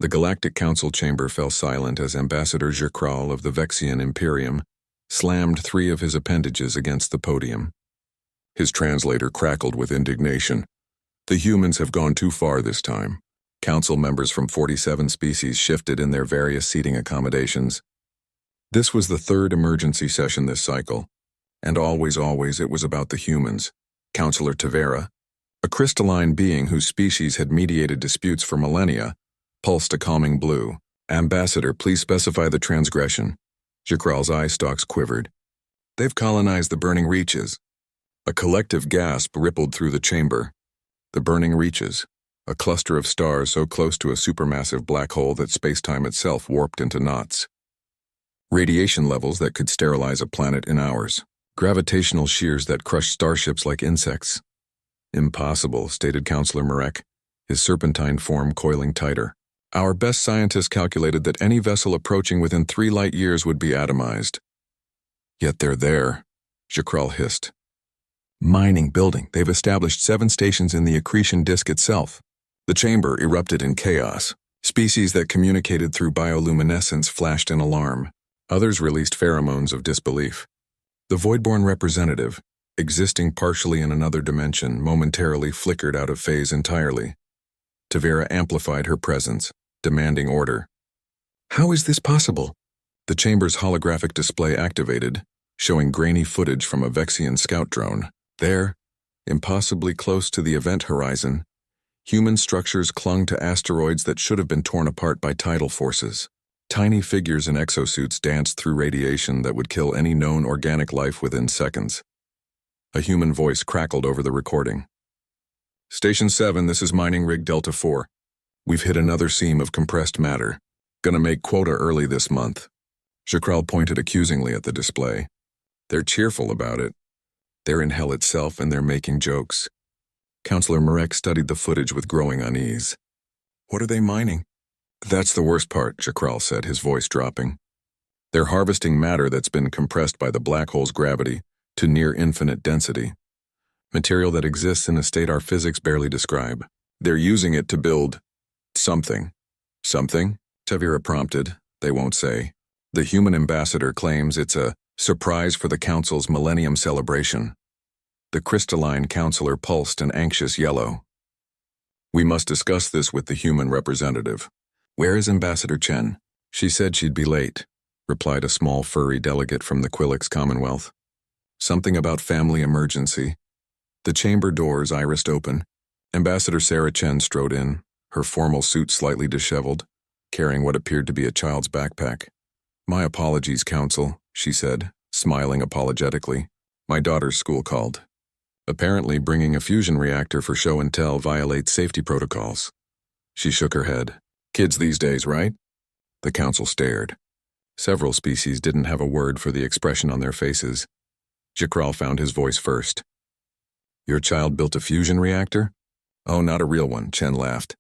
The Galactic Council chamber fell silent as Ambassador Jerkral of the Vexian Imperium slammed 3 of his appendages against the podium. His translator crackled with indignation. The humans have gone too far this time. Council members from 47 species shifted in their various seating accommodations. This was the 3rd emergency session this cycle, and always it was about the humans. Councillor Tavera, a crystalline being whose species had mediated disputes for millennia, pulsed a calming blue. Ambassador, please specify the transgression. Jerkral's eye stalks quivered. They've colonized the burning reaches. A collective gasp rippled through the chamber. The burning reaches, a cluster of stars so close to a supermassive black hole that space-time itself warped into knots. Radiation levels that could sterilize a planet in hours. Gravitational shears that crush starships like insects. Impossible, stated Councillor Marek, his serpentine form coiling tighter. Our best scientists calculated that any vessel approaching within 3 light years would be atomized. Yet they're there, Jerkral hissed. Mining, building. They've established 7 stations in the accretion disk itself. The chamber erupted in chaos. Species that communicated through bioluminescence flashed in alarm. Others released pheromones of disbelief. The Voidborn representative, existing partially in another dimension, momentarily flickered out of phase entirely. Tavera amplified her presence, demanding order. How is this possible? The chamber's holographic display activated, showing grainy footage from a Vexian scout drone. There, impossibly close to the event horizon, human structures clung to asteroids that should have been torn apart by tidal forces. Tiny figures in exosuits danced through radiation that would kill any known organic life within seconds. A human voice crackled over the recording. Station 7, this is Mining Rig Delta 4. We've hit another seam of compressed matter. Gonna make quota early this month. Jerkral pointed accusingly at the display. They're cheerful about it. They're in hell itself and they're making jokes. Councillor Marek studied the footage with growing unease. What are they mining? That's the worst part, Jerkral said, his voice dropping. They're harvesting matter that's been compressed by the black hole's gravity to near infinite density. Material that exists in a state our physics barely describe. They're using it to build something. Something? Tavera prompted. They won't say. The human ambassador claims it's a surprise for the Council's Millennium celebration. The crystalline councillor pulsed an anxious yellow. We must discuss this with the human representative. Where is Ambassador Chen? She said she'd be late, replied a small furry delegate from the Quillix Commonwealth. Something about family emergency. The chamber doors irised open. Ambassador Sarah Chen strode in, her formal suit slightly disheveled, carrying what appeared to be a child's backpack. My apologies, Council, she said, smiling apologetically. My daughter's school called. Apparently bringing a fusion reactor for show and tell violates safety protocols. She shook her head. Kids these days, right? The Council stared. Several species didn't have a word for the expression on their faces. Jerkral found his voice first. Your child built a fusion reactor? Oh, not a real one, Chen laughed.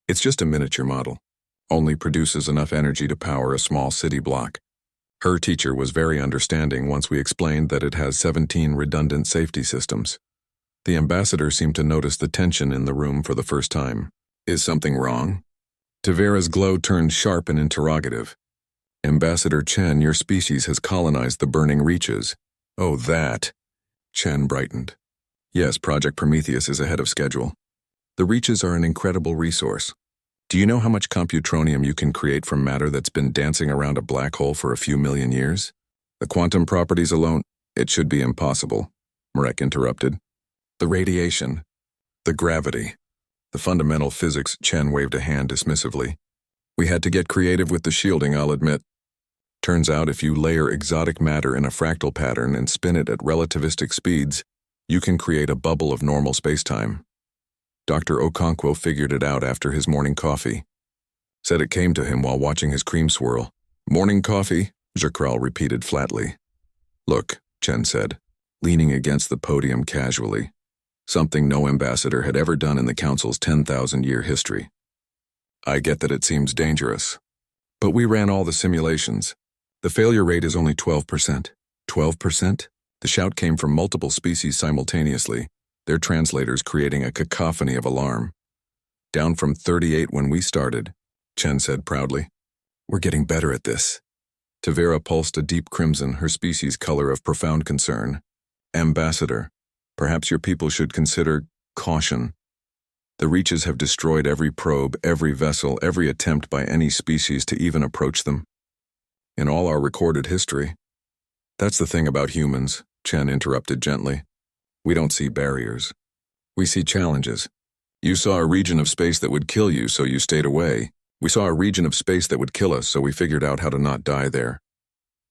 It's just a miniature model. Only produces enough energy to power a small city block. Her teacher was very understanding once we explained that it has 17 redundant safety systems. The ambassador seemed to notice the tension in the room for the first time. Is something wrong? Tavera's glow turned sharp and interrogative. Ambassador Chen, your species has colonized the burning reaches. Oh, that. Chen brightened. Yes, Project Prometheus is ahead of schedule. The reaches are an incredible resource. Do you know how much computronium you can create from matter that's been dancing around a black hole for a few million years? The quantum properties alone, it should be impossible, Marek interrupted. The radiation, the gravity, the fundamental physics, Chen waved a hand dismissively. We had to get creative with the shielding, I'll admit. Turns out if you layer exotic matter in a fractal pattern and spin it at relativistic speeds, you can create a bubble of normal spacetime. Dr. Okonkwo figured it out after his morning coffee. Said it came to him while watching his cream swirl. Morning coffee, Jerkral repeated flatly. Look, Chen said, leaning against the podium casually. Something no ambassador had ever done in the Council's 10,000-year history. I get that it seems dangerous. But we ran all the simulations. The failure rate is only 12%. 12%? The shout came from multiple species simultaneously, their translators creating a cacophony of alarm. Down from 38 when we started. Chen said proudly. We're getting better at this. Tavera pulsed a deep crimson, her species' color of profound concern. Ambassador, perhaps your people should consider caution. The Reaches have destroyed every probe, every vessel, every attempt by any species to even approach them. In all our recorded history. That's the thing about humans, Chen interrupted gently. We don't see barriers. We see challenges. You saw a region of space that would kill you, so you stayed away. We saw a region of space that would kill us, so we figured out how to not die there.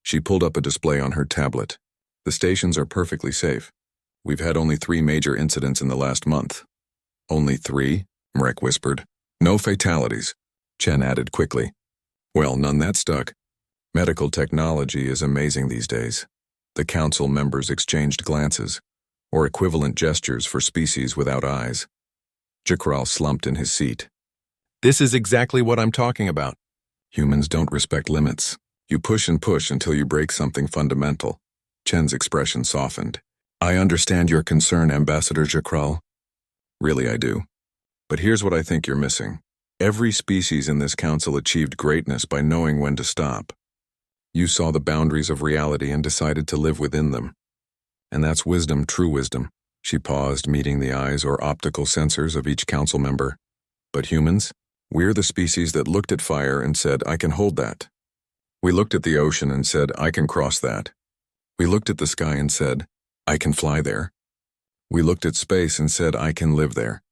She pulled up a display on her tablet. The stations are perfectly safe. We've had only 3 major incidents in the last month. Only 3? Mrek whispered. No fatalities, Chen added quickly. Well, none that stuck. Medical technology is amazing these days. The council members exchanged glances, or equivalent gestures for species without eyes. Jakral slumped in his seat. This is exactly what I'm talking about. Humans don't respect limits. You push and push until you break something fundamental. Chen's expression softened. I understand your concern, Ambassador Jakral. Really, I do. But here's what I think you're missing. Every species in this council achieved greatness by knowing when to stop. You saw the boundaries of reality and decided to live within them. And that's wisdom, true wisdom. She paused, meeting the eyes or optical sensors of each council member. But humans? We're the species that looked at fire and said, I can hold that. We looked at the ocean and said, I can cross that. We looked at the sky and said, I can fly there. We looked at space and said, I can live there.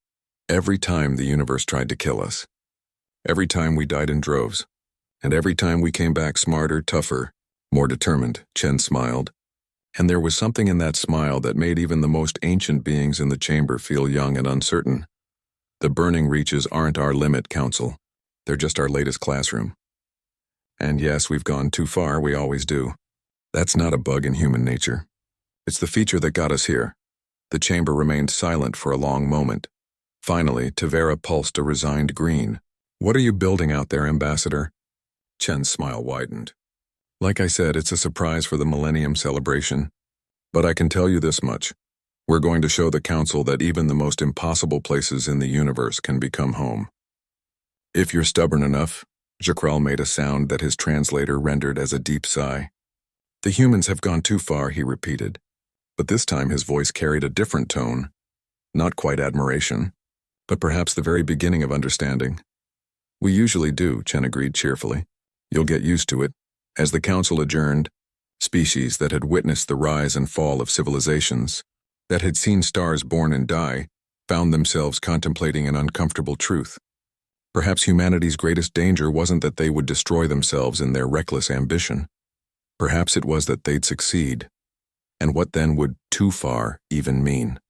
Every time the universe tried to kill us. Every time we died in droves. And every time we came back smarter, tougher, more determined, Chen smiled. And there was something in that smile that made even the most ancient beings in the chamber feel young and uncertain. The burning reaches aren't our limit, Council. They're just our latest classroom. And yes, we've gone too far, we always do. That's not a bug in human nature. It's the feature that got us here. The chamber remained silent for a long moment. Finally, Tavera pulsed a resigned green. What are you building out there, Ambassador? Chen's smile widened. Like I said, it's a surprise for the Millennium celebration. But I can tell you this much. We're going to show the Council that even the most impossible places in the universe can become home. If you're stubborn enough, Jakral made a sound that his translator rendered as a deep sigh. The humans have gone too far, he repeated. But this time his voice carried a different tone. Not quite admiration, but perhaps the very beginning of understanding. We usually do, Chen agreed cheerfully. You'll get used to it. As the Council adjourned, species that had witnessed the rise and fall of civilizations, that had seen stars born and die, found themselves contemplating an uncomfortable truth. Perhaps humanity's greatest danger wasn't that they would destroy themselves in their reckless ambition. Perhaps it was that they'd succeed. And what then would too far even mean?